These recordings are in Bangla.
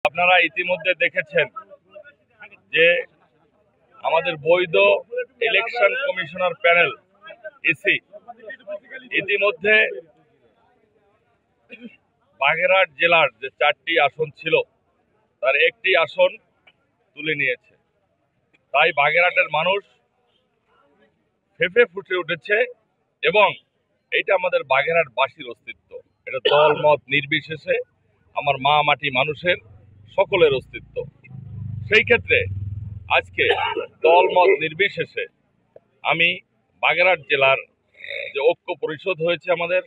আপনারা ইতিমধ্যে দেখেছেন যে আমাদের বৈধ ইলেকশন কমিশনার প্যানেল ইসি ইতিমধ্যে বাগেরহাট জেলার যে 4টি আসন ছিল তার একটি আসন তুলে নিয়েছে। তাই বাগেরহাটের মানুষ ফেঁপে ফুটে উঠেছে এবং এইটা আমাদের বাগেরহাটবাসীর অস্তিত্ব, এটা দল মত নির্বিশেষে আমার মা মাটি মানুষের সকলের অস্তিত্ব। সেই ক্ষেত্রে আজকে দল মত নির্বিশেষে আমি বাগেরহাট জেলার যে ঐক্য পরিষদ হয়েছে, আমাদের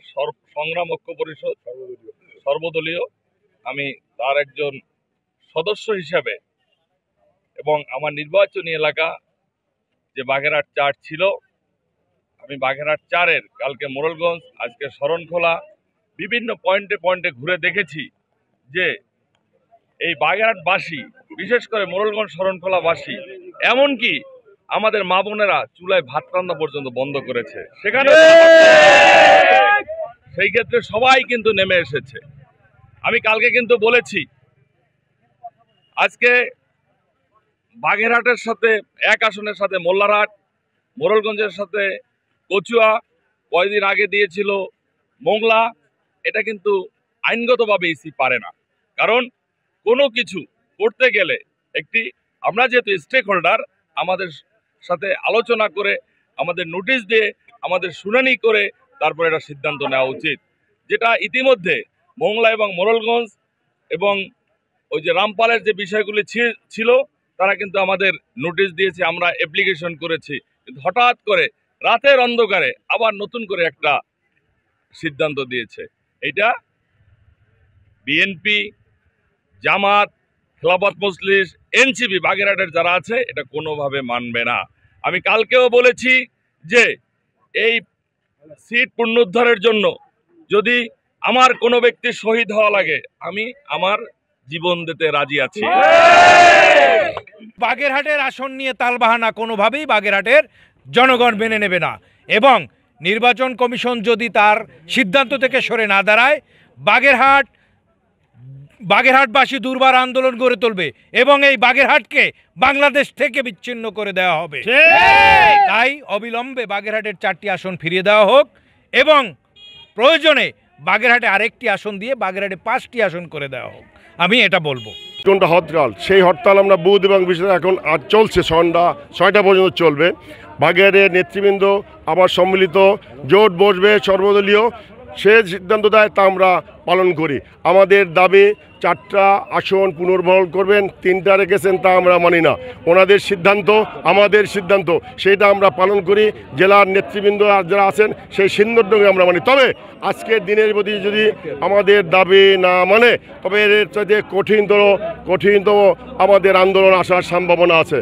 সংগ্রাম ঐক্য পরিষদ সর্বদলীয়, আমি তার একজন সদস্য হিসাবে এবং আমার নির্বাচনী এলাকা যে বাগেরহাট 4 ছিল, আমি বাগেরহাট 4-এর কালকে মোড়লগঞ্জ, আজকে শরণখোলা বিভিন্ন পয়েন্টে পয়েন্টে ঘুরে দেখেছি যে এই বাগেরহাটবাসী, বিশেষ করে মোড়লগঞ্জ শরণখোলাবাসী, এমনকি আমাদের মা বোনেরা চুলায় ভাত রান্না পর্যন্ত বন্ধ করেছে। সেখানে সেই ক্ষেত্রে সবাই কিন্তু নেমে এসেছে। আমি কালকে কিন্তু বলেছি আজকে বাগেরহাটের সাথে এক আসনের সাথে মোল্লারহাট, মোড়লগঞ্জের সাথে কচুয়া, কয়েকদিন আগে দিয়েছিল মোংলা। এটা কিন্তু আইনগতভাবে ইসি পারে না, কারণ কোনো কিছু করতে গেলে আমরা যেহেতু স্টেক হোল্ডার, আমাদের সাথে আলোচনা করে, আমাদের নোটিশ দিয়ে, আমাদের শুনানি করে তারপর এটা সিদ্ধান্ত নেওয়া উচিত। যেটা ইতিমধ্যে মোংলা এবং মোড়লগঞ্জ এবং ওই যে রামপালের যে বিষয়গুলি ছিল, তারা কিন্তু আমাদের নোটিশ দিয়েছে, আমরা অ্যাপ্লিকেশন করেছি, কিন্তু হঠাৎ করে রাতের অন্ধকারে আবার নতুন করে একটা সিদ্ধান্ত দিয়েছে। এটা বিএনপি, জামাত, খেলাফত মজলিস, এনসিপি, বাগেরহাটের যারা আছে, এটা কোনোভাবে মানবে না। আমি কালকেও বলেছি যে এই সিট পুনরুদ্ধারের জন্য যদি আমার কোনো ব্যক্তি শহীদ হওয়া লাগে, আমি আমার জীবন দিতে রাজি আছি। বাগেরহাটের আসন নিয়ে তালবাহানা কোনোভাবেই বাগেরহাটের জনগণ মেনে নেবে না, এবং নির্বাচন কমিশন যদি তার সিদ্ধান্ত থেকে সরে না দাঁড়ায়, বাগেরহাটবাসী দুর্বার আন্দোলন গড়ে তুলবে এবং এই বাগেরহাটকে বাংলাদেশ থেকে বিচ্ছিন্ন করে দেওয়া হবে। তাই অবিলম্বে বাগেরহাটের 4টি আসন ফিরিয়ে দেওয়া হোক এবং প্রয়োজনে বাগেরহাটে আরেকটি আসন দিয়ে বাগেরহাটে 5টি আসন করে দেওয়া হোক। আমি এটা বলবো। কোনটা হরতাল, সেই হরতাল আমরা বুধ এবং বৃহস্পতিবার এখন আজ চলছে, সন্ধ্যা 6টা পর্যন্ত চলবে। বাগেরহাটের নেতৃবৃন্দ আবার সম্মিলিত জোট বসবে সর্বদলীয়, সে সিদ্ধান্ত দেয় তা আমরা পালন করি। আমাদের দাবি 4টা আসন পুনর্বহাল করবেন, 3টা রেখেছেন, তা আমরা মানি না। ওনাদের সিদ্ধান্ত আমাদের সিদ্ধান্ত, সেটা আমরা পালন করি। জেলার নেতৃবৃন্দ যারা আছেন সেই সিদ্ধান্তকে আমরা মানি। তবে আজকের দিনের প্রতি যদি আমাদের দাবি না মানে, তবে এর চাইতে কঠিনতম আমাদের আন্দোলন আসার সম্ভাবনা আছে।